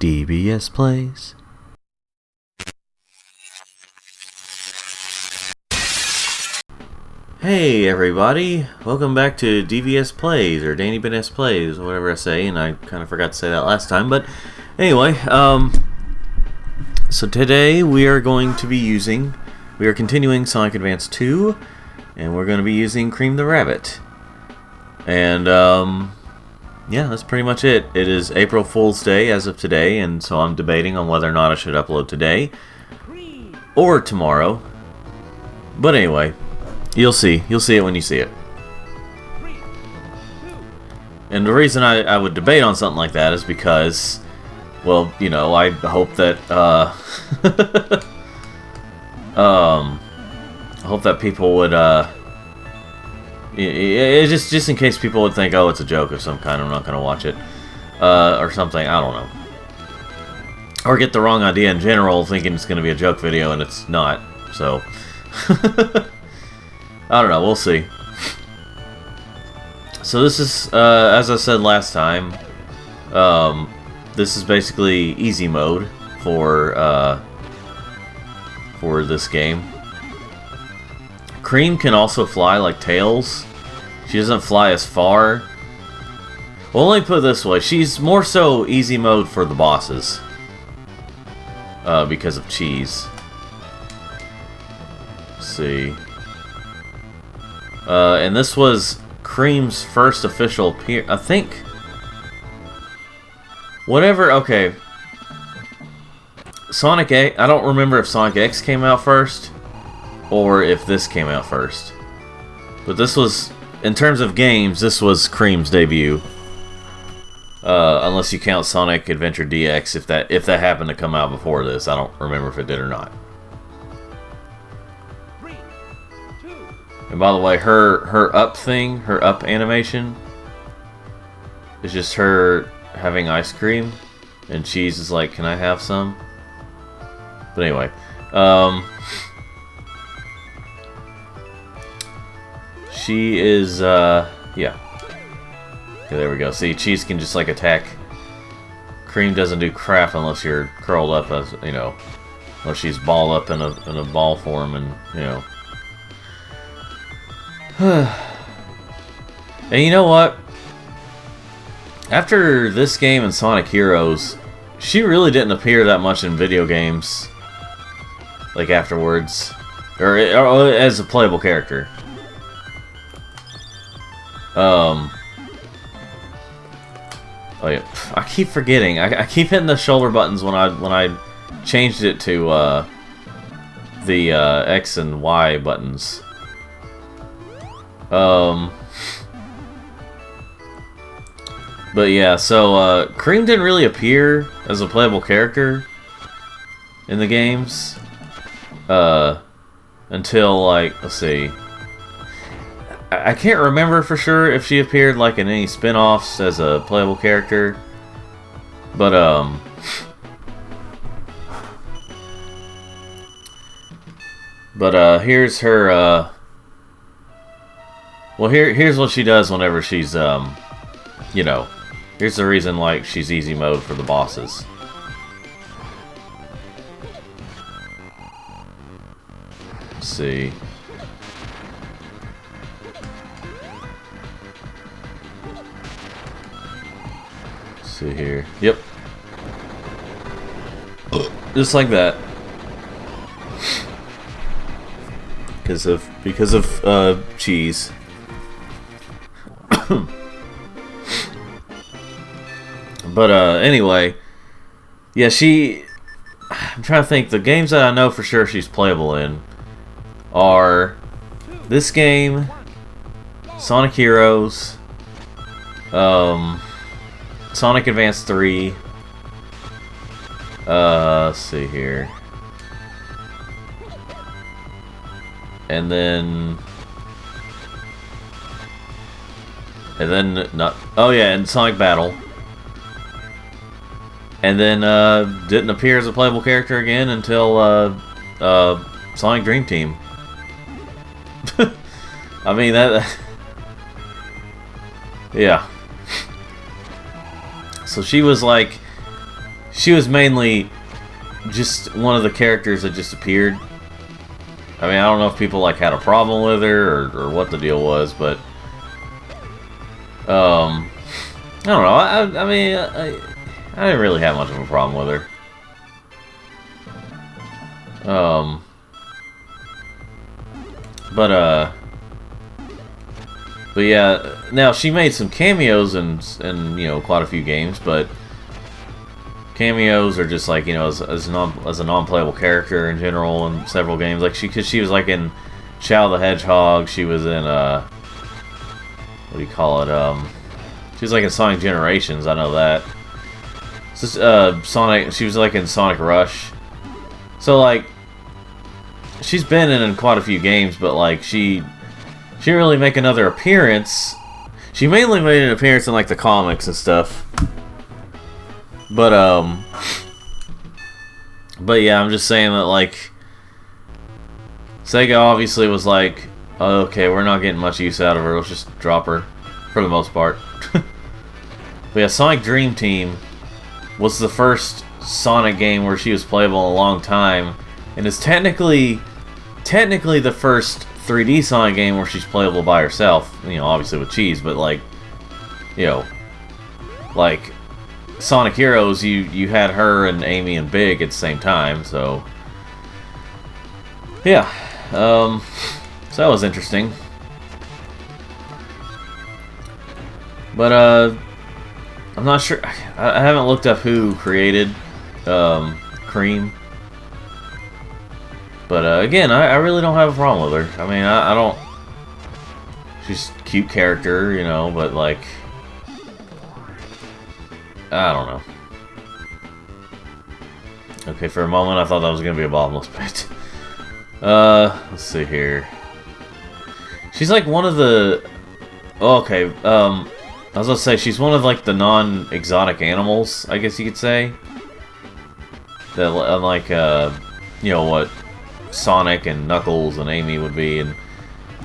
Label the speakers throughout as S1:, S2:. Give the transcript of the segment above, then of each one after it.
S1: DBS Plays. Hey everybody, welcome back to DBS Plays, or Danny BS Plays, or whatever I say, and I kind of forgot to say that last time, but anyway, so today we are continuing Sonic Advance 2, and we're going to be using Cream the Rabbit. And, yeah, that's pretty much it. It is April Fool's Day as of today, and so I'm debating on whether or not I should upload today or tomorrow. But anyway, you'll see. You'll see it when you see it. And the reason I would debate on something like that is because, well, you know, I hope that, I hope that people would, just in case people would think, oh, it's a joke of some kind, I'm not going to watch it, or something, I don't know. Or get the wrong idea in general, thinking it's going to be a joke video, and it's not, so. I don't know, we'll see. So this is, as I said last time, this is basically easy mode for this game. Cream can also fly like Tails. She doesn't fly as far. Well, let me put it this way. She's more so easy mode for the bosses. Because of cheese. Let's see. And this was Cream's first official appearance. I think. Whatever, okay. Sonic X, I don't remember if Sonic X came out first, or if this came out first. But this was, in terms of games, this was Cream's debut. Unless you count Sonic Adventure DX, if that happened to come out before this. I don't remember if it did or not.
S2: 3, 2.
S1: And by the way, her up thing, her up animation, is just her having ice cream, and Cheese is like, "Can I have some?" But anyway, she is, yeah. Okay, there we go. See, Cheese can just, like, attack. Cream doesn't do crap unless you're curled up, as you know. Unless she's balled up in a ball form, and, you know. And you know what? After this game and Sonic Heroes, she really didn't appear that much in video games. Like, afterwards. Or as a playable character. Oh yeah, I keep forgetting. I keep hitting the shoulder buttons when I changed it to the X and Y buttons. But yeah, so Cream didn't really appear as a playable character in the games until, like, let's see. I can't remember for sure if she appeared, like, in any spin-offs as a playable character, but here's her, well, here's what she does whenever she's, you know, here's the reason, like, she's easy mode for the bosses. Let's see. See here. Yep. Just like that. Because of cheese. But anyway, yeah, I'm trying to think. The games that I know for sure she's playable in are this game, Sonic Heroes, Sonic Advance 3. Let's see here. And then not. Oh yeah, and Sonic Battle. And then didn't appear as a playable character again until Sonic Dream Team. I mean that. Yeah. So she was like, she was mainly just one of the characters that just appeared. I mean, I don't know if people like had a problem with her or what the deal was, but I don't know. I mean, I didn't really have much of a problem with her. But yeah, now she made some cameos in you know, quite a few games, but cameos are just like, you know, as a non-playable character in general in several games. Like cause she was like in Shadow the Hedgehog. She was in what do you call it? She was like in Sonic Generations. I know that. It's just, Sonic. She was like in Sonic Rush. So like, she's been in quite a few games, but like she didn't really make another appearance. She mainly made an appearance in like the comics and stuff. But yeah, I'm just saying that like Sega obviously was like, oh, okay, we're not getting much use out of her. Let's just drop her for the most part. But yeah, Sonic Dream Team was the first Sonic game where she was playable in a long time, and is technically the first 3D Sonic game where she's playable by herself. You know, obviously with cheese, but like, you know, like Sonic Heroes, you had her and Amy and Big at the same time, so yeah, so that was interesting. But I'm not sure. I haven't looked up who created Cream. But again, I really don't have a problem with her. I mean, I don't. She's a cute character, you know, but like, I don't know. Okay, for a moment I thought that was gonna be a bottomless pit. Let's see here. She's like one of the. Oh, okay. I was gonna say she's one of like the non-exotic animals, I guess you could say. That unlike you know what Sonic and Knuckles and Amy would be, and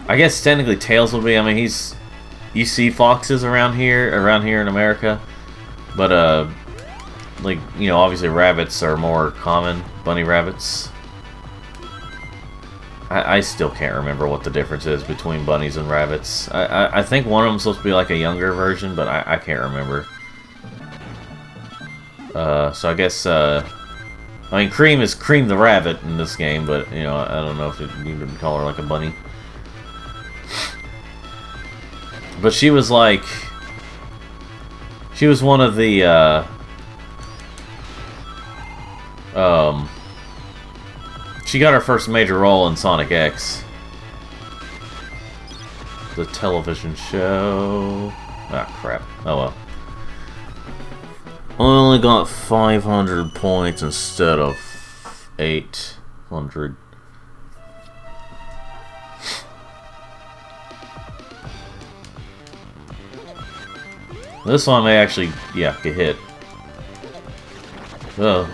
S1: I guess technically Tails would be. I mean, you see foxes around here in America, but like, you know, obviously rabbits are more common, bunny rabbits. I still can't remember what the difference is between bunnies and rabbits. I think one of them's supposed to be like a younger version, but I can't remember. So I guess, I mean, Cream is Cream the Rabbit in this game, but, you know, I don't know if you would call her like a bunny. But she was like, she was one of the, she got her first major role in Sonic X, the television show. Ah, crap. Oh well. I only got 500 points instead of 800. This one may actually, yeah, get hit. Oh,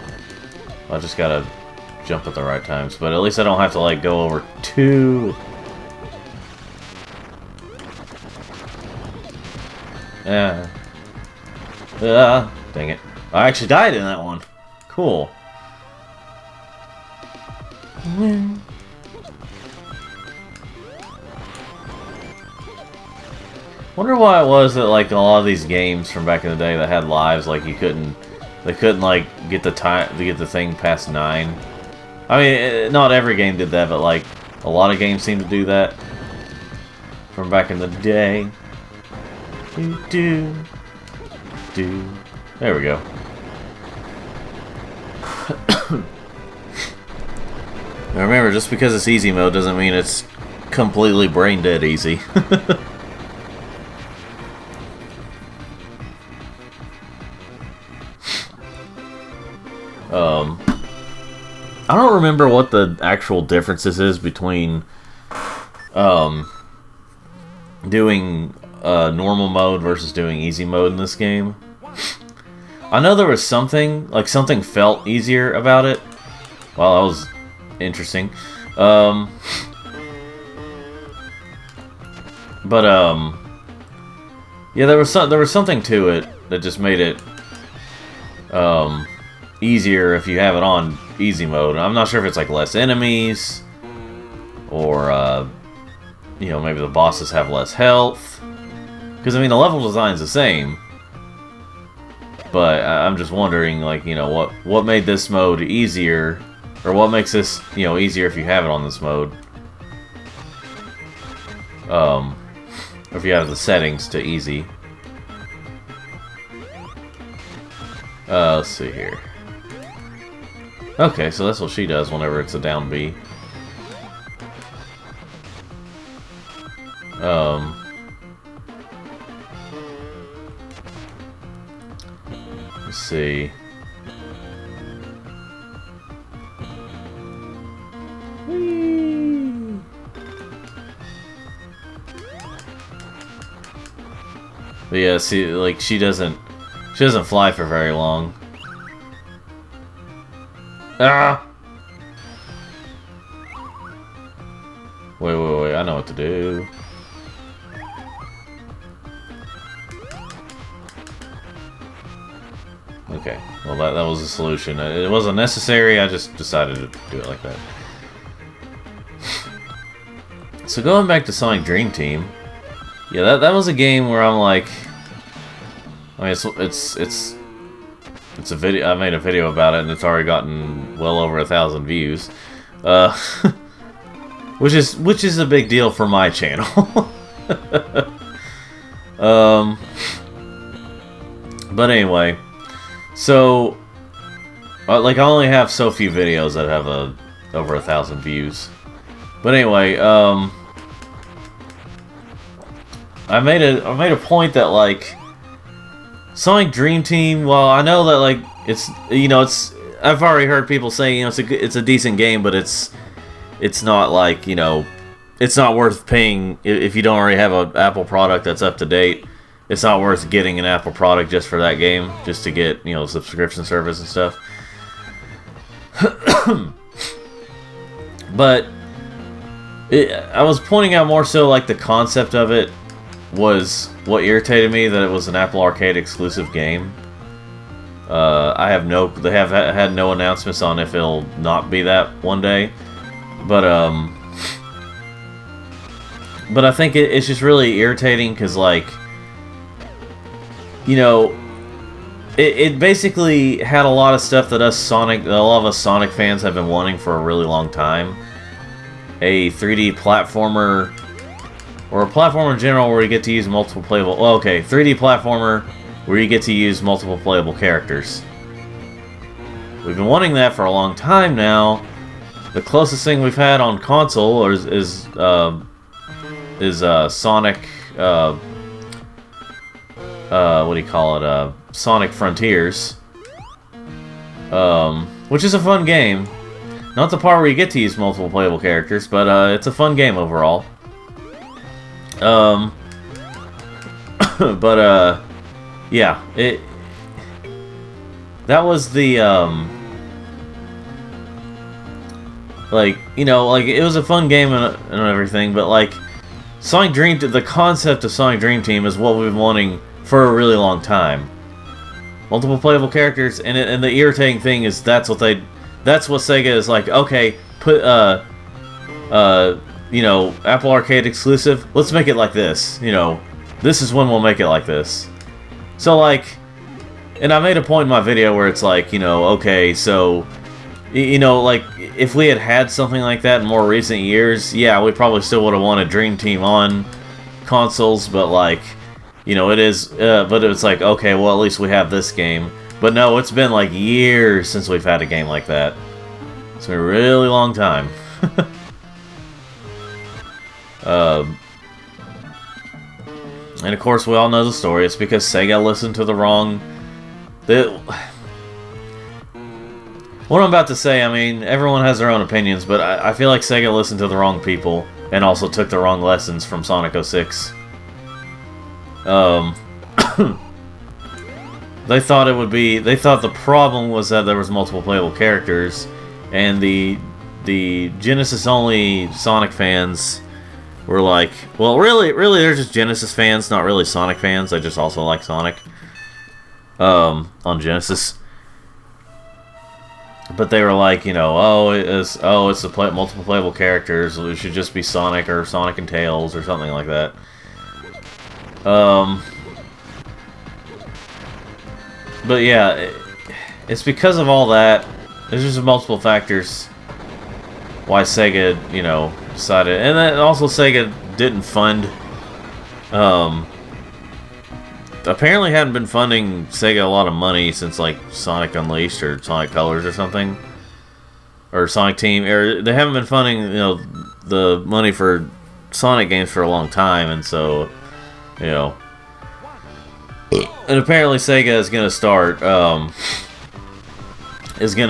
S1: I just gotta jump at the right times, but at least I don't have to like go over two. Yeah. Dang it. I actually died in that one. Cool. Wonder why it was that like a lot of these games from back in the day that had lives, like they couldn't like get the time to get the thing past 9. I mean, not every game did that, but like a lot of games seem to do that from back in the day. There we go. Now remember, just because it's easy mode doesn't mean it's completely brain dead easy. I don't remember what the actual differences is between doing normal mode versus doing easy mode in this game. I know there was something, like something felt easier about it. Well, that was interesting. But yeah, there was something to it that just made it easier if you have it on easy mode. I'm not sure if it's like less enemies, or you know, maybe the bosses have less health. Because I mean, the level design's the same, but I'm just wondering, like, you know, what made this mode easier, or what makes this, you know, easier if you have it on this mode. If you have the settings to easy. Let's see here. Okay, so that's what she does whenever it's a down B. Let's see. Whee! But yeah, see, like, she doesn't fly for very long. Ah! Wait, I know what to do. Okay, well that was the solution. It wasn't necessary, I just decided to do it like that. So going back to Sonic Dream Team, yeah, that was a game where I'm like, I mean, it's a video. I made a video about it, and it's already gotten well over 1,000 views, which is a big deal for my channel. But anyway, so like I only have so few videos that have over 1,000 views. But anyway, I made a point that, like, Sonic Dream Team, well, I know that, like, it's, you know, I've already heard people say, you know, it's a decent game, but it's not, like, you know, it's not worth paying if you don't already have an Apple product that's up to date. It's not worth getting an Apple product just for that game, just to get, you know, subscription service and stuff. But I was pointing out more so, like, the concept of it was what irritated me, that it was an Apple Arcade exclusive game. They have had no announcements on if it'll not be that one day, but I think it's just really irritating because, like, you know, it basically had a lot of stuff that a lot of us Sonic fans have been wanting for a really long time. A 3D platformer, or a platformer in general where you get to use multiple playable... Well, okay, 3D platformer where you get to use multiple playable characters. We've been wanting that for a long time now. The closest thing we've had on console is Sonic... what do you call it? Sonic Frontiers. Which is a fun game. Not the part where you get to use multiple playable characters, but it's a fun game overall. But yeah, that was the like, you know, like, it was a fun game and everything, but, like, the concept of Sonic Dream Team is what we've been wanting for a really long time. Multiple playable characters, and the irritating thing is that's what Sega is like, okay, put you know, Apple Arcade exclusive, let's make it like this, you know, this is when we'll make it like this. So, like, and I made a point in my video where it's like, you know, okay, so, you know, like, if we had something like that in more recent years, yeah, we probably still would have wanted Dream Team on consoles, but, like, you know, it is, but it's like, okay, well, at least we have this game. But no, it's been, like, years since we've had a game like that. It's been a really long time. And of course, we all know the story. It's because Sega listened to the wrong... What I'm about to say, I mean, everyone has their own opinions, but I feel like Sega listened to the wrong people and also took the wrong lessons from Sonic 06. They thought the problem was that there was multiple playable characters, and the Genesis-only Sonic fans were like, well, really, they're just Genesis fans, not really Sonic fans. They just also like Sonic on Genesis. but they were like, you know, it's the multiple playable characters. It should just be Sonic or Sonic and Tails or something like that. But yeah, it's because of all that. There's just multiple factors why Sega, you know, decided, and then also Sega didn't fund. Apparently hadn't been funding Sega a lot of money since like Sonic Unleashed or Sonic Colors or something, or Sonic Team, or they haven't been funding, you know, the money for Sonic games for a long time, and so, you know, and apparently Sega is gonna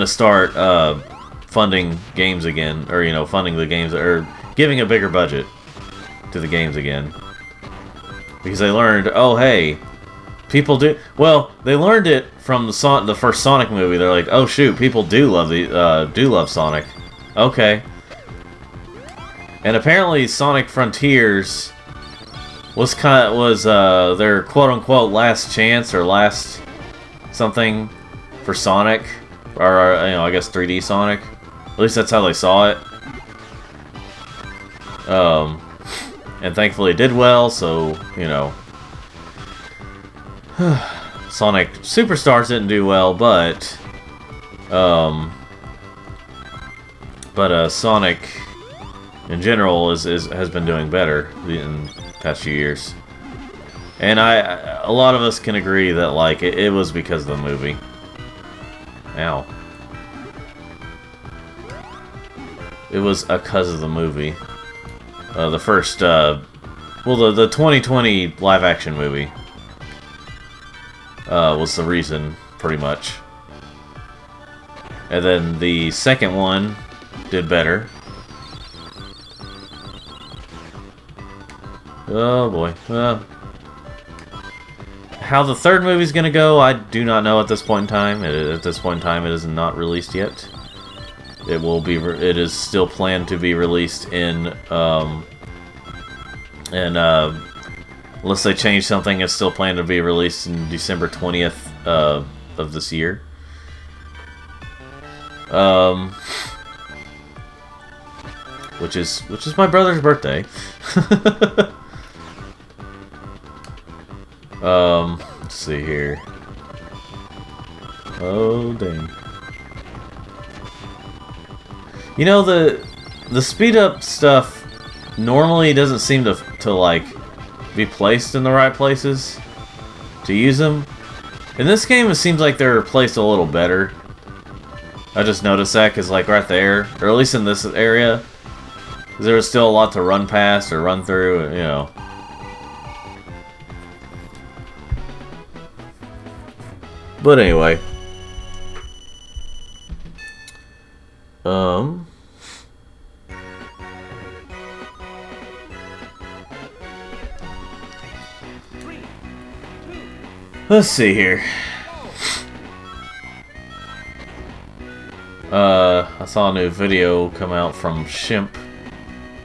S1: start funding games again, or, you know, funding the games, or giving a bigger budget to the games again, because they learned, oh hey, people do. Well, they learned it from the first Sonic movie. They're like, oh shoot, people do love Sonic. Okay. And apparently, Sonic Frontiers was their quote unquote last chance or last something for Sonic, or you know, I guess 3D Sonic. At least that's how they saw it. And thankfully it did well. So, you know. Sonic Superstars didn't do well, but Sonic in general has been doing better in the past few years, and a lot of us can agree that like it was because of the movie. Ow. It was because of the movie. The first, the 2020 live action movie. Was the reason, pretty much. And then the second one did better. Oh boy. How the third movie's gonna go, I do not know at this point in time. At this point in time, it is not released yet. It will be. It is still planned to be released unless they change something, it's still planned to be released in December 20th of this year. Which is my brother's birthday. Let's see here. Oh dang. You know, the speed up stuff normally doesn't seem to like be placed in the right places to use them. In this game, it seems like they're placed a little better. I just noticed that because, like, right there, or at least in this area, there was still a lot to run past or run through, you know. But anyway, let's see here. I saw a new video come out from Shimp.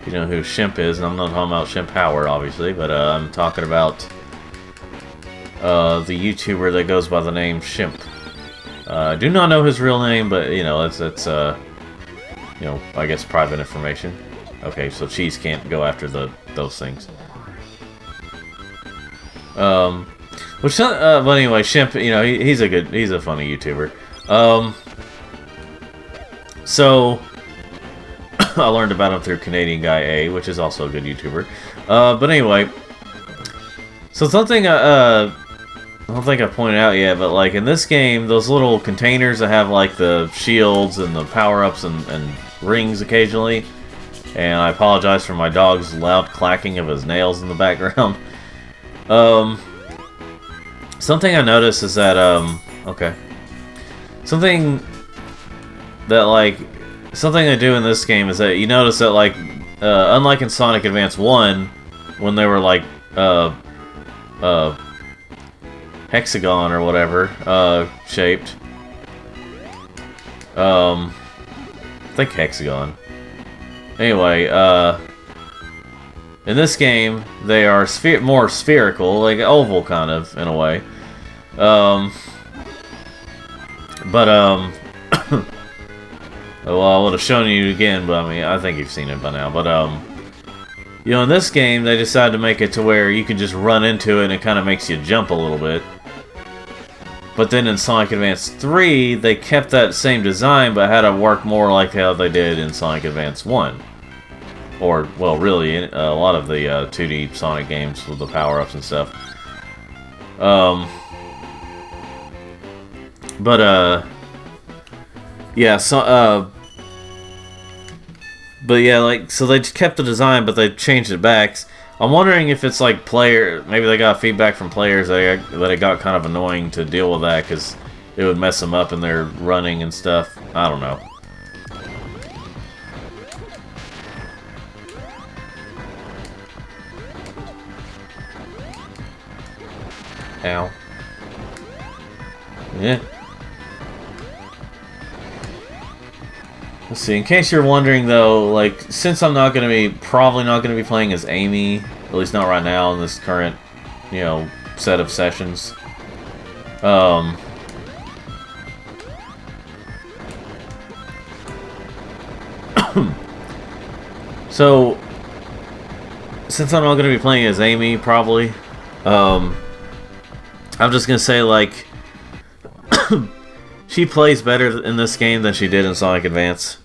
S1: You know who Shimp is, and I'm not talking about Shimp Howard, obviously, but I'm talking about the YouTuber that goes by the name Shimp. I do not know his real name, but you know, it's you know, I guess private information. Okay, so Cheese can't go after those things. But anyway, Shimp, you know, he's a funny YouTuber. So I learned about him through Canadian Guy A, which is also a good YouTuber. But anyway, so something I don't think I pointed out yet, but like in this game, those little containers that have like the shields and the power-ups and rings occasionally, and I apologize for my dog's loud clacking of his nails in the background. Something I noticed is that okay, something they do in this game is that you notice that like unlike in Sonic Advance 1, when they were like hexagon or whatever shaped, I think hexagon. Anyway, in this game they are more spherical, like oval kind of in a way. Well, I would have shown you again, but I mean, I think you've seen it by now. But, you know, in this game, they decided to make it to where you can just run into it and it kind of makes you jump a little bit. But then in Sonic Advance 3, they kept that same design, but had it work more like how they did in Sonic Advance 1. Or, well, really, a lot of the 2D Sonic games with the power-ups and stuff. Yeah, so, but yeah, like, so they kept the design, but they changed it back. I'm wondering if it's like maybe they got feedback from players that it got kind of annoying to deal with that, because it would mess them up in their running and stuff. I don't know. Ow. Yeah. Let's see, in case you're wondering though, like, since I'm probably not going to be playing as Amy, at least not right now in this current, you know, set of sessions. So, since I'm not going to be playing as Amy, probably, I'm just going to say, like, she plays better in this game than she did in Sonic Advance.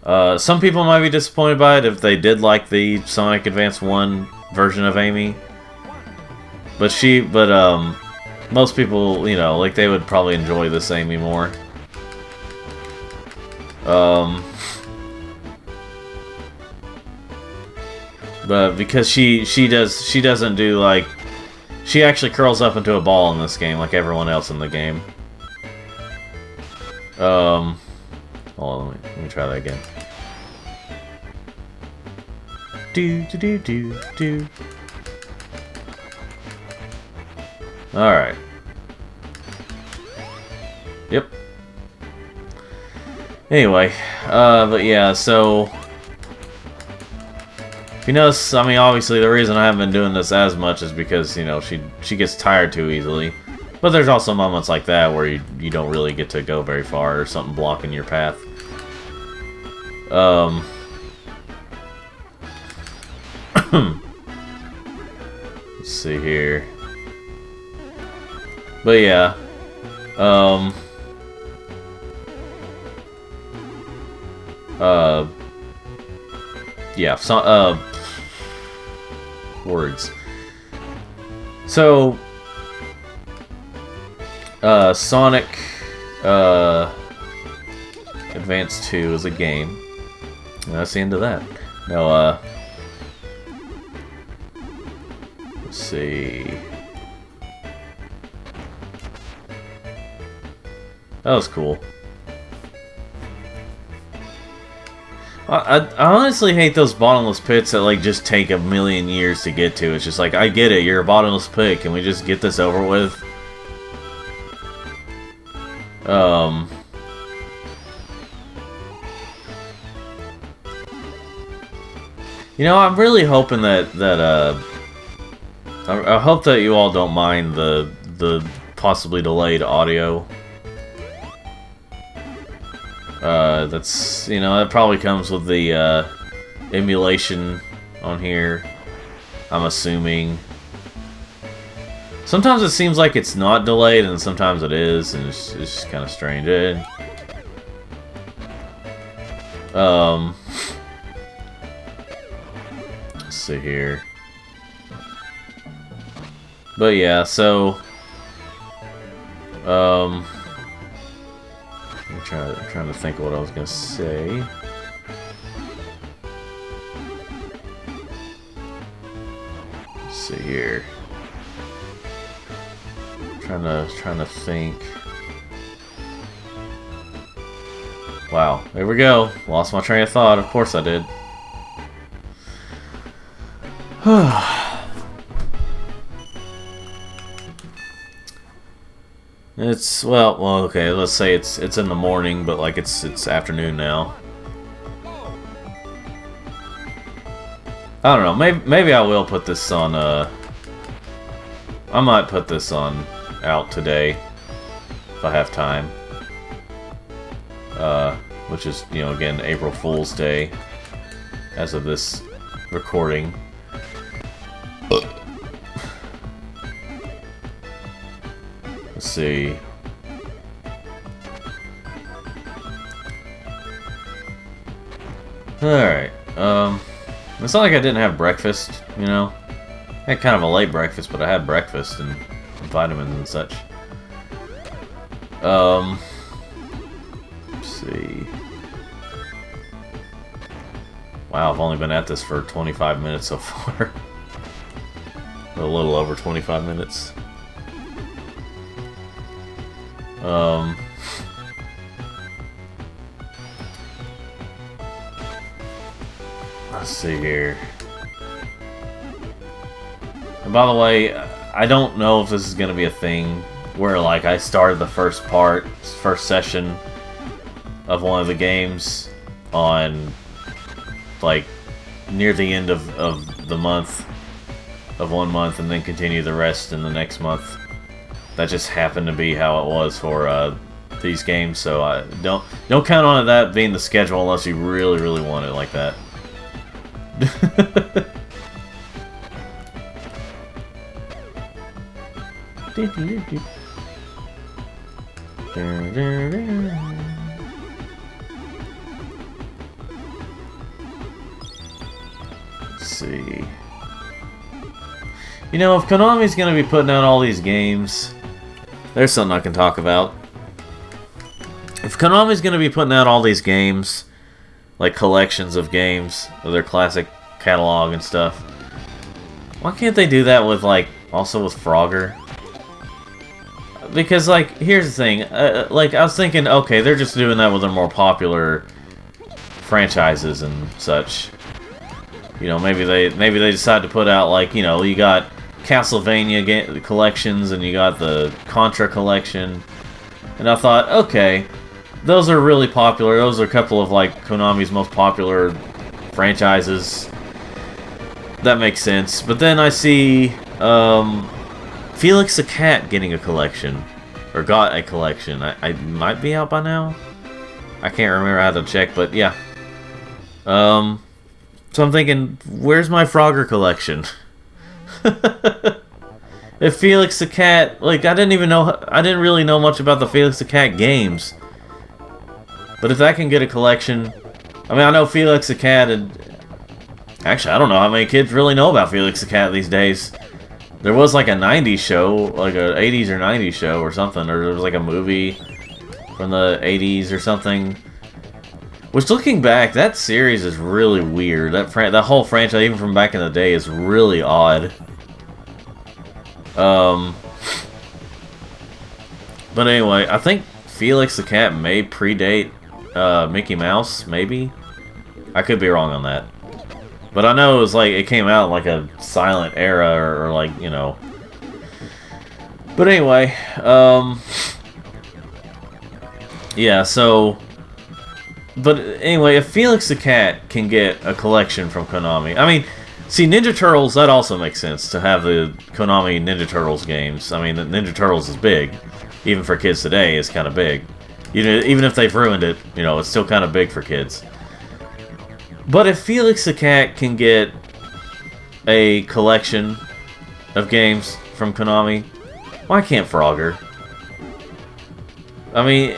S1: Some people might be disappointed by it if they did like the Sonic Advance 1 version of Amy. But most people, you know, like, they would probably enjoy this Amy more. But because she doesn't do, like, she actually curls up into a ball in this game like everyone else in the game. Hold on, let me try that again. Do. Alright. Yep. Anyway, but yeah, so if you notice, I mean, obviously the reason I haven't been doing this as much is because, you know, she gets tired too easily. But there's also moments like that where you don't really get to go very far, or something blocking your path. Let's see here. But yeah. Yeah, so, words. So, Sonic Advance 2 is a game. And that's the end of that. Now, let's see. That was cool. I honestly hate those bottomless pits that, like, just take a million years to get to. It's just like, I get it, you're a bottomless pit. Can we just get this over with? You know, I'm really hoping that I hope that you all don't mind the possibly delayed audio. That's, you know, that probably comes with the emulation on here, I'm assuming. Sometimes it seems like it's not delayed, and sometimes it is, and it's just kind of strange. Let's see here. But yeah, so I'm trying to think of what I was gonna say. Let's see here. Trying to think. Wow, there we go. Lost my train of thought. Of course I did. It's well, okay. Let's say it's in the morning, but like it's afternoon now. I don't know. Maybe I will put this on. I might put this on out today if I have time. which is, you know, again, April Fool's Day as of this recording. Let's see. Alright, it's not like I didn't have breakfast, you know? I had kind of a late breakfast, but I had breakfast and vitamins and such. Let's see. Wow, I've only been at this for 25 minutes so far. A little over 25 minutes. Let's see here. And by the way, I don't know if this is going to be a thing where, like, I started the first session of one of the games on, like, near the end of the month, of 1 month, and then continue the rest in the next month. That just happened to be how it was for these games, so I don't count on that being the schedule unless you really, really want it like that. Let's see. You know, if Konami's gonna be putting out all these games, there's something I can talk about. If Konami's gonna be putting out all these games, like collections of games of their classic catalog and stuff, why can't they do that with, like, also with Frogger? Because, like, here's the thing, like, I was thinking, okay, they're just doing that with their more popular franchises and such. You know, maybe they decide to put out, like, you know, you got Castlevania collections and you got the Contra collection, and I thought, okay, those are really popular. Those are a couple of, like, Konami's most popular franchises. That makes sense. But then I see Felix the Cat getting a collection, or got a collection. I might be out by now. I can't remember how to check, but yeah. So I'm thinking, where's my Frogger collection? If Felix the Cat, like, I didn't really know much about the Felix the Cat games. But if that can get a collection, I mean, I know Felix the Cat, and actually, I don't know how many kids really know about Felix the Cat these days. There was like a 90s show, like a 80s or 90s show or something, or there was like a movie from the 80s or something. Which, looking back, that series is really weird. That whole franchise, even from back in the day, is really odd. But anyway, I think Felix the Cat may predate Mickey Mouse, maybe? I could be wrong on that. But I know it was like, it came out in like a silent era, or like, you know. But anyway, yeah, so... But anyway, if Felix the Cat can get a collection from Konami... I mean, see, Ninja Turtles, that also makes sense, to have the Konami Ninja Turtles games. I mean, the Ninja Turtles is big. Even for kids today, it's kind of big. You know, even if they've ruined it, you know, it's still kind of big for kids. But if Felix the Cat can get a collection of games from Konami, why can't Frogger? I mean,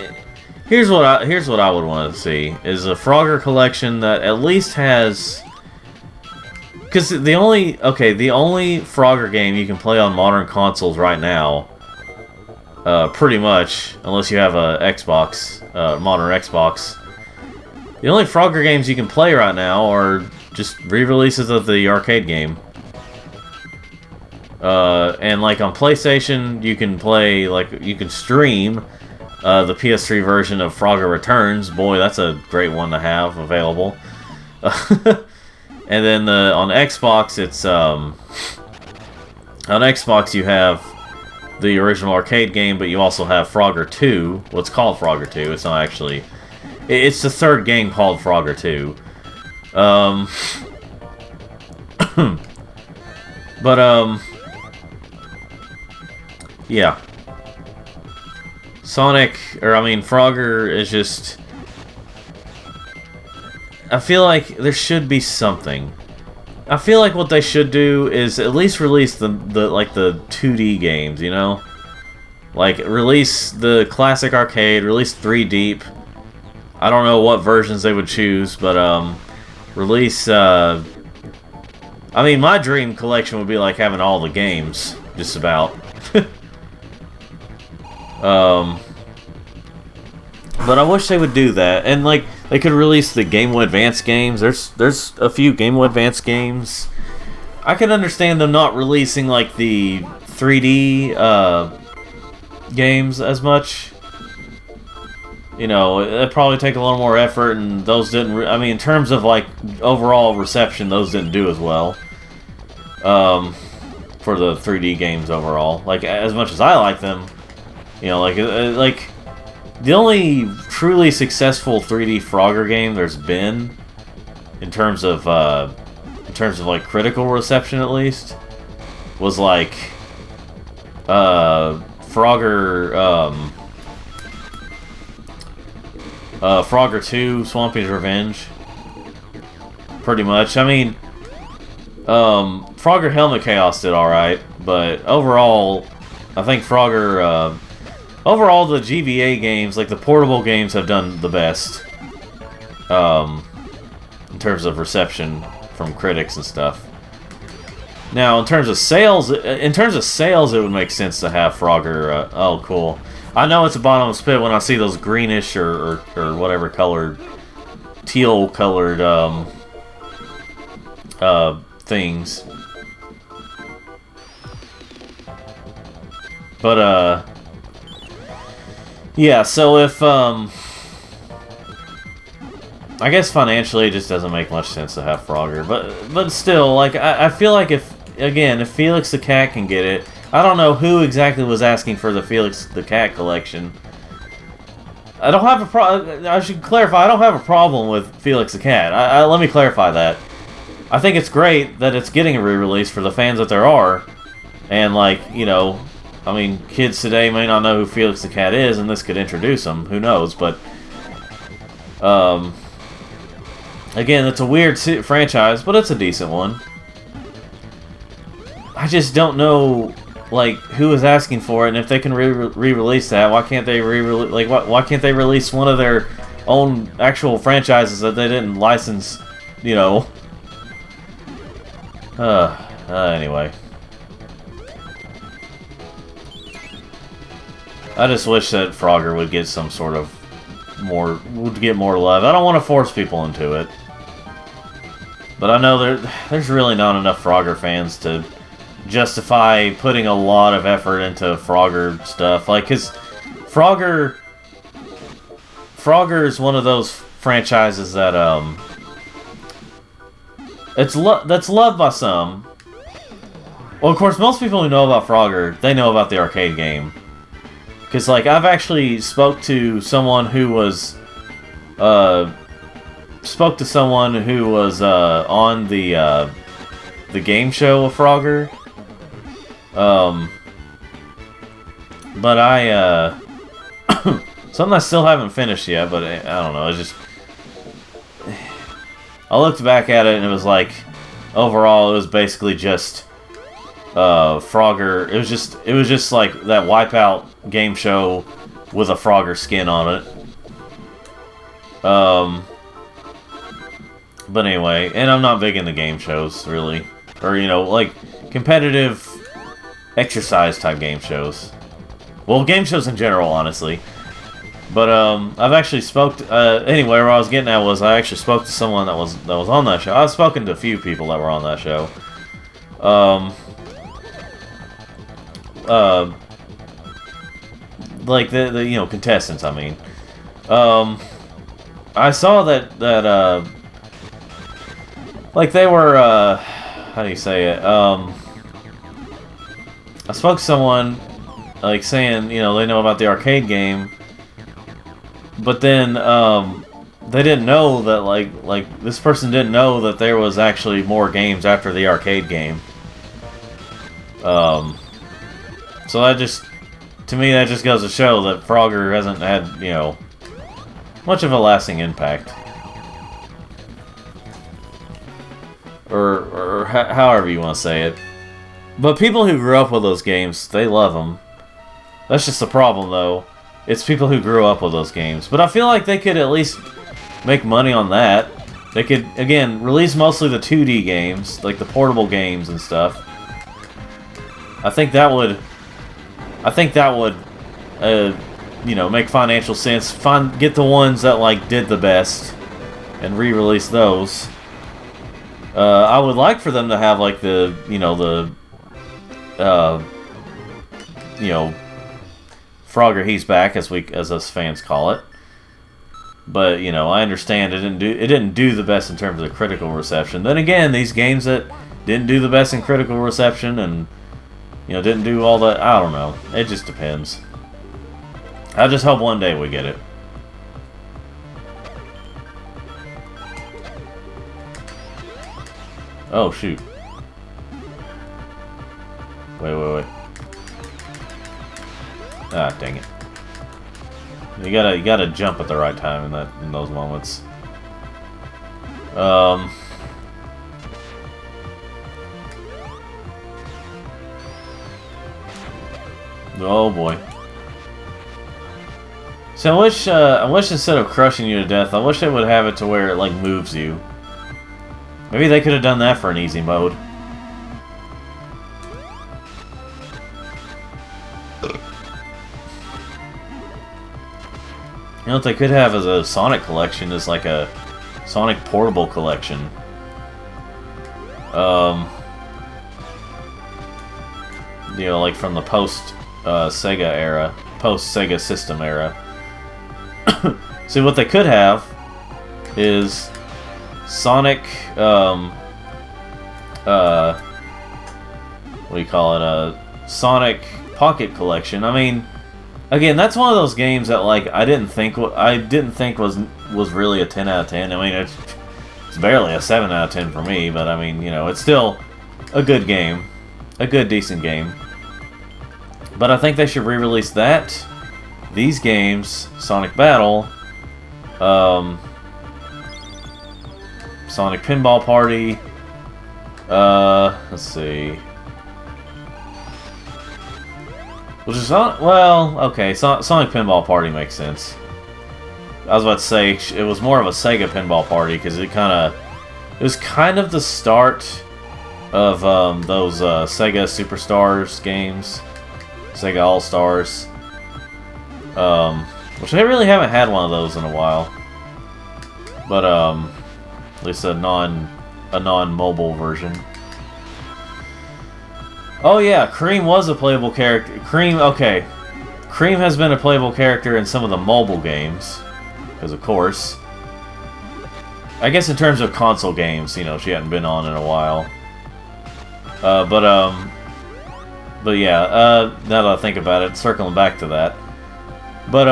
S1: here's what I would want to see, is a Frogger collection that at least has... Because the only Frogger game you can play on modern consoles right now, pretty much, unless you have a Xbox, modern Xbox, the only Frogger games you can play right now are just re-releases of the arcade game. And like on PlayStation, you can play, like, you can stream the PS3 version of Frogger Returns. Boy, that's a great one to have available. And then on Xbox, it's on Xbox you have the original arcade game, but you also have Frogger 2. What's called Frogger 2. It's not actually... It's the third game called Frogger 2. But, yeah. Frogger is just... I feel like there should be something. I feel like what they should do is at least release the 2D games, you know? Like, release the classic arcade, release 3 Deep. I don't know what versions they would choose, but, release, I mean, my dream collection would be like having all the games, just about. But I wish they would do that, and, like, they could release the Game Boy Advance games. There's a few Game Boy Advance games. I can understand them not releasing, like, the 3D, games as much. You know, it'd probably take a little more effort, and those didn't... I mean, in terms of, like, overall reception, those didn't do as well. For the 3D games overall. Like, as much as I like them, you know, like... The only truly successful 3D Frogger game there's been, in terms of like critical reception at least, was like Frogger Frogger 2: Swampy's Revenge. Pretty much. I mean, Frogger Helmet Chaos did alright, but overall, I think Frogger overall, the GBA games, like the portable games, have done the best in terms of reception from critics and stuff. Now, in terms of sales, it would make sense to have Frogger. Oh, cool! I know it's a bottomless pit when I see those greenish or whatever colored, teal colored things. But yeah, so if, I guess financially it just doesn't make much sense to have Frogger, but still, like, I feel like if Felix the Cat can get it, I don't know who exactly was asking for the Felix the Cat collection. I don't have I should clarify, I don't have a problem with Felix the Cat. Let me clarify that. I think it's great that it's getting a re-release for the fans that there are, and, like, you know, I mean, kids today may not know who Felix the Cat is, and this could introduce them. Who knows? But, again, it's a weird franchise, but it's a decent one. I just don't know, like, who is asking for it, and if they can re-release that, why can't they why can't they release one of their own actual franchises that they didn't license, you know? Anyway. I just wish that Frogger would get some sort of would get more love. I don't want to force people into it. But I know there's really not enough Frogger fans to justify putting a lot of effort into Frogger stuff. Like, cause Frogger is one of those franchises that, that's loved by some. Well, of course, most people who know about Frogger, they know about the arcade game. Because, like, I've actually spoke to someone who was on the game show of Frogger. But I, something I still haven't finished yet, but I don't know, it's just... I looked back at it and it was like, overall, it was basically just... Frogger. It was just like that Wipeout game show with a Frogger skin on it. But anyway, and I'm not big into game shows, really. Or, you know, like, competitive exercise type game shows. Well, game shows in general, honestly. But, I've actually anyway, where I was getting at was I actually spoke to someone that was on that show. I've spoken to a few people that were on that show. Like the you know, contestants, I mean. I saw that like they were, how do you say it? I spoke to someone, like, saying, you know, they know about the arcade game, but then, they didn't know that, like, this person didn't know that there was actually more games after the arcade game. So that just, to me, that just goes to show that Frogger hasn't had, you know, much of a lasting impact. or however you want to say it. But people who grew up with those games, they love them. That's just the problem, though. It's people who grew up with those games. But I feel like they could at least make money on that. They could, again, release mostly the 2D games, like the portable games and stuff. I think that would, you know, make financial sense. Get the ones that like did the best, and re-release those. I would like for them to have like the, you know, Frogger He's Back, as us fans call it. But, you know, I understand it didn't do the best in terms of critical reception. Then again, these games that didn't do the best in critical reception and, you know, didn't do all that, I don't know. It just depends. I just hope one day we get it. Oh, shoot. Wait. Ah, dang it. You gotta jump at the right time in those moments. Oh boy. So I wish instead of crushing you to death, I wish they would have it to where it like moves you. Maybe they could have done that for an easy mode. You know what they could have as a Sonic collection is like a Sonic portable collection. You know, like from the post Sega era, post Sega System era. See, what they could have is Sonic, what do you call it? A Sonic Pocket Collection. I mean, again, that's one of those games that like I didn't think was really a 10 out of 10. I mean, it's barely a 7 out of 10 for me, but I mean, you know, it's still a good game, a good decent game. But I think they should re-release that, these games, Sonic Battle, Sonic Pinball Party. Let's see. Which is well, okay. Sonic Pinball Party makes sense. I was about to say it was more of a Sega Pinball Party because it was kind of the start of those Sega Superstars games, Sega All Stars. Which they really haven't had one of those in a while. But at least a non-mobile version. Oh yeah, Cream was a playable character. Cream has been a playable character in some of the mobile games, because of course. I guess in terms of console games, you know, she hadn't been on in a while. But yeah, now that I think about it, circling back to that. But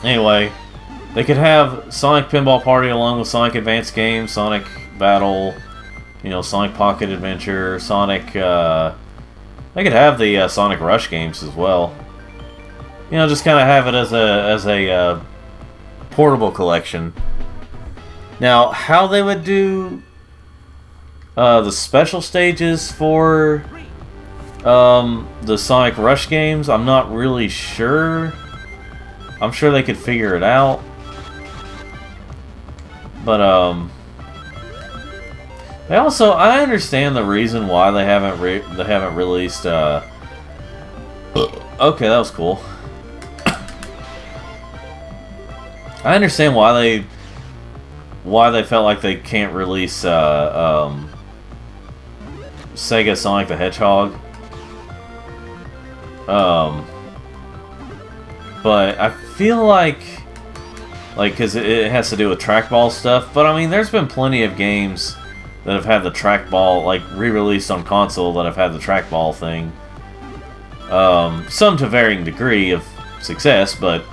S1: anyway, they could have Sonic Pinball Party along with Sonic Advance games, Sonic Battle, you know, Sonic Pocket Adventure, Sonic, they could have the Sonic Rush games as well. You know, just kind of have it as a portable collection. Now, how they would do the special stages for the Sonic Rush games, I'm not really sure. I'm sure they could figure it out. But I understand the reason why they haven't released. Okay, that was cool. I understand why they felt like they can't release Sega Sonic the Hedgehog. But I feel like because it has to do with trackball stuff. But I mean, there's been plenty of games that have had the trackball, like re-released on console, that have had the trackball thing. Some to varying degree of success, but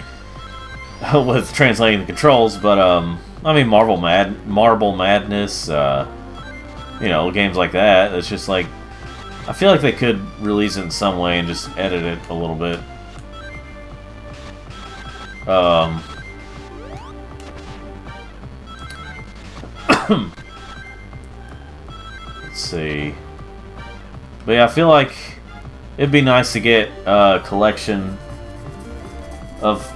S1: with translating the controls. But I mean, Marble Madness, you know, games like that. It's just like, I feel like they could release it in some way and just edit it a little bit. Let's see. But yeah, I feel like it'd be nice to get a collection of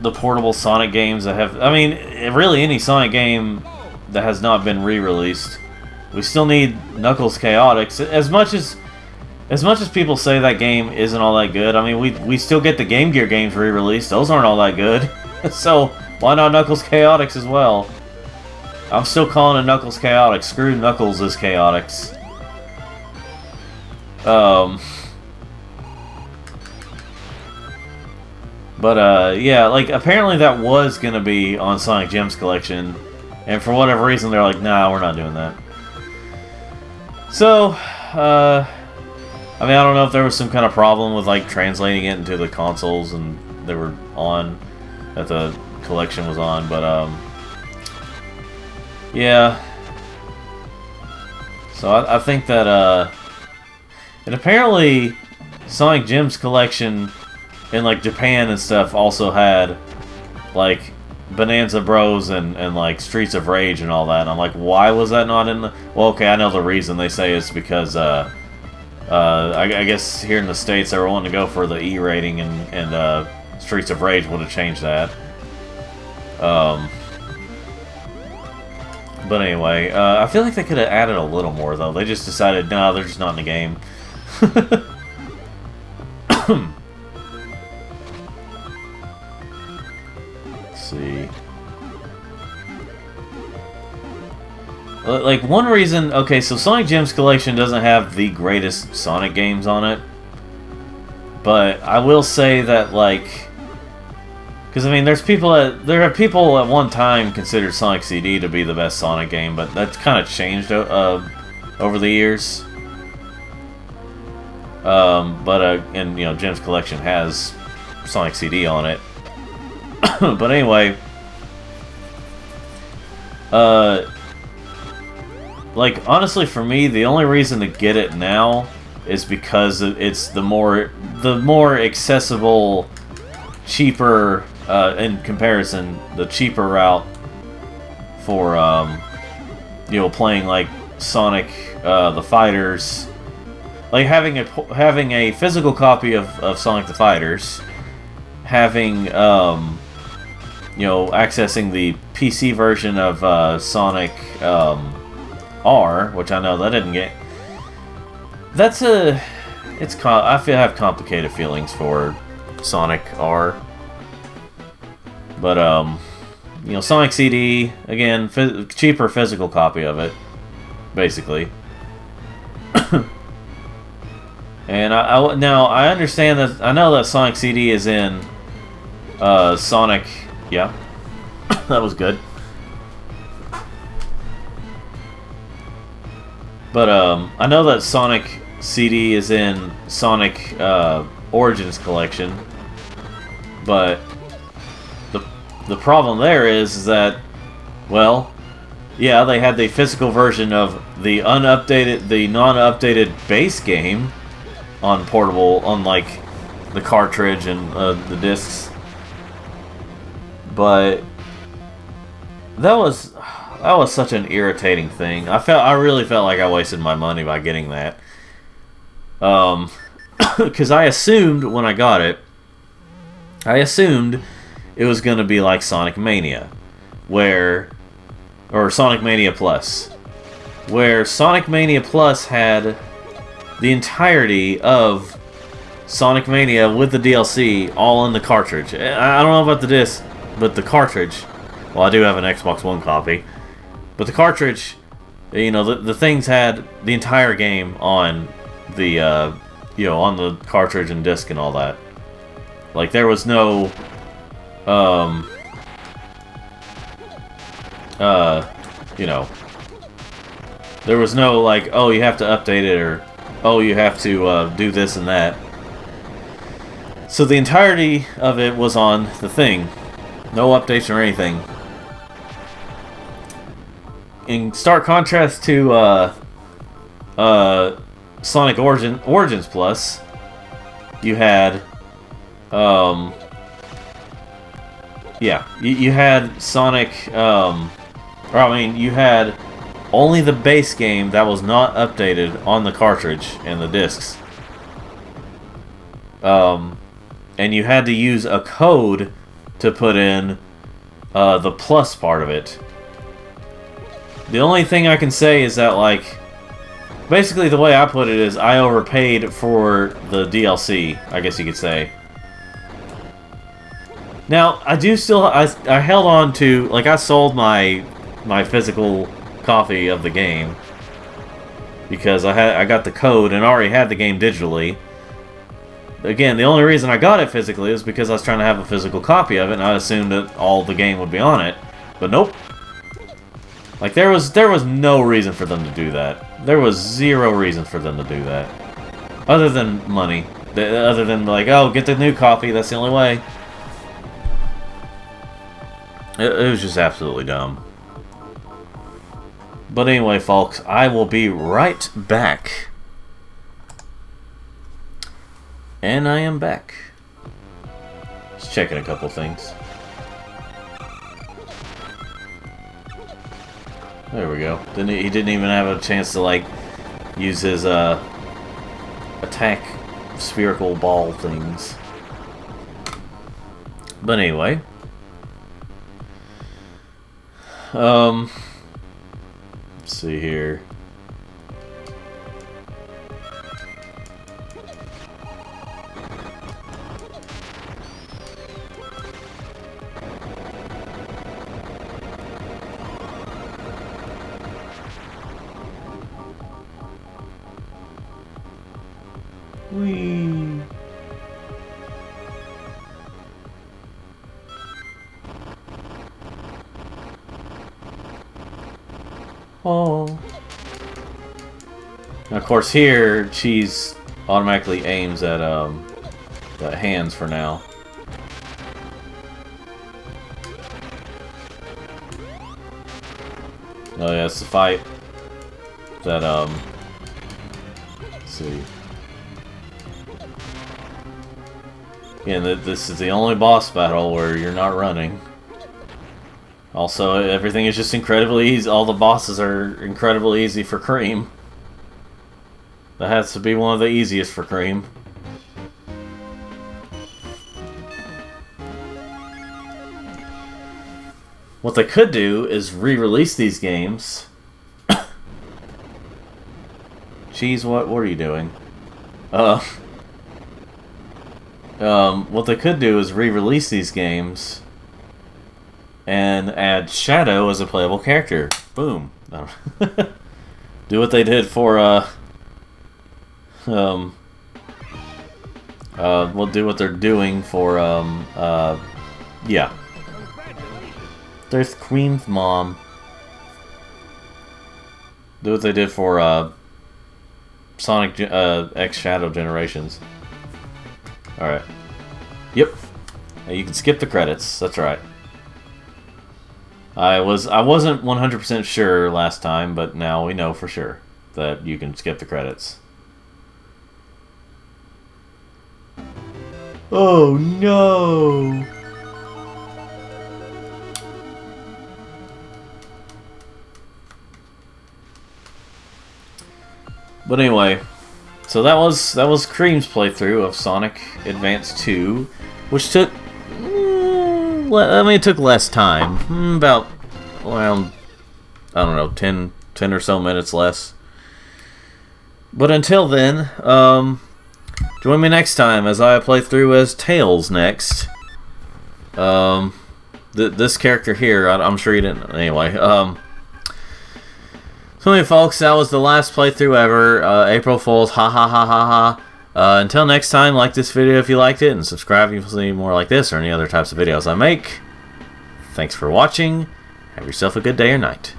S1: the portable Sonic games that have... I mean, really any Sonic game that has not been re-released. We still need Knuckles Chaotix. As much as people say that game isn't all that good, I mean, we still get the Game Gear games re-released. Those aren't all that good. So, why not Knuckles Chaotix as well? I'm still calling it Knuckles Chaotix. Screw Knuckles as Chaotix. But, yeah, like, apparently that was gonna be on Sonic Gems Collection, and for whatever reason, they're like, nah, we're not doing that. So, I mean, I don't know if there was some kind of problem with, like, translating it into the consoles, and they were on, that the collection was on, but, yeah. So, I think that, and apparently, Sonic Gems Collection in, like, Japan and stuff also had, like, Bonanza Bros and like, Streets of Rage and all that. And I'm like, why was that not in the... Well, okay, I know the reason. They say it's because, I guess here in the States they were wanting to go for the E rating, and Streets of Rage would have changed that. But anyway, I feel like they could have added a little more, though. They just decided, no, they're just not in the game. See. Like, one reason... Okay, so Sonic Gems Collection doesn't have the greatest Sonic games on it. But I will say that, like... Because, I mean, there have people at one time considered Sonic CD to be the best Sonic game, but that's kind of changed over the years. And, you know, Gems Collection has Sonic CD on it. But anyway, like, honestly, for me, the only reason to get it now is because it's the more accessible, cheaper, in comparison, the cheaper route for, you know, playing, like, Sonic, the Fighters, like, having a physical copy of Sonic the Fighters, having, you know, accessing the PC version of Sonic R, which I know that didn't get. I have complicated feelings for Sonic R, but you know, Sonic CD again, cheaper physical copy of it, basically. And now I understand that I know that Sonic CD is in Sonic. Yeah, that was good. But I know that Sonic CD is in Sonic Origins Collection. But the problem there is that, well, yeah, they had the physical version of the non-updated base game on portable, on like the cartridge and the discs. But that was such an irritating thing. I really felt like I wasted my money by getting that. Because I assumed when I got it, it was going to be like Sonic Mania, or Sonic Mania Plus, where Sonic Mania Plus had the entirety of Sonic Mania with the DLC all in the cartridge. I don't know about the disc, but the cartridge, well, I do have an Xbox One copy, but the cartridge, you know, the things had the entire game on the, you know, on the cartridge and disc and all that. Like, there was no, you know, there was no, like, oh, you have to update it, or, oh, you have to, do this and that. So the entirety of it was on the thing. No updates or anything. In stark contrast to Sonic Origins Plus, you had yeah, you had Sonic, or I mean, you had only the base game that was not updated on the cartridge and the discs. And you had to use a code to put in the plus part of it. The only thing I can say is that, like, basically the way I put it is I overpaid for the DLC, I guess you could say. Now, I do still, I held on to, like, I sold my physical copy of the game because I got the code and already had the game digitally. Again, the only reason I got it physically is because I was trying to have a physical copy of it, and I assumed that all the game would be on it. But nope. Like, there was no reason for them to do that. There was zero reason for them to do that. Other than money. Other than, like, oh, get the new copy, that's the only way. It was just absolutely dumb. But anyway, folks, I will be right back. And I am back. Just checking a couple things. There we go. He didn't even have a chance to, like, use his attack spherical ball things. But anyway. Let's see here. Whee! Oh. And of course here, Cheese automatically aims at the hands for now. Oh yeah, it's the fight that let's see. Again, this is the only boss battle where you're not running. Also, everything is just incredibly easy. All the bosses are incredibly easy for Cream. That has to be one of the easiest for Cream. What they could do is re-release these games. Cheese, what are you doing? What they could do is re-release these games and add Shadow as a playable character. Boom. Do what they did for we'll do what they're doing for yeah. There's Cream's mom. Do what they did for Sonic X Shadow Generations. Alright. Yep. You can skip the credits. That's right. I wasn't 100% sure last time, but now we know for sure that you can skip the credits. Oh no! But anyway, so that was Cream's playthrough of Sonic Advance 2, which took, it took less time, about around, I don't know, 10 or so minutes less. But until then, join me next time as I play through as Tails next. This character here, I'm sure you didn't. Anyway, so anyway, folks, that was the last playthrough ever. April Fool's, ha ha ha ha ha. Until next time, like this video if you liked it, and subscribe if you see more like this or any other types of videos I make. Thanks for watching. Have yourself a good day or night.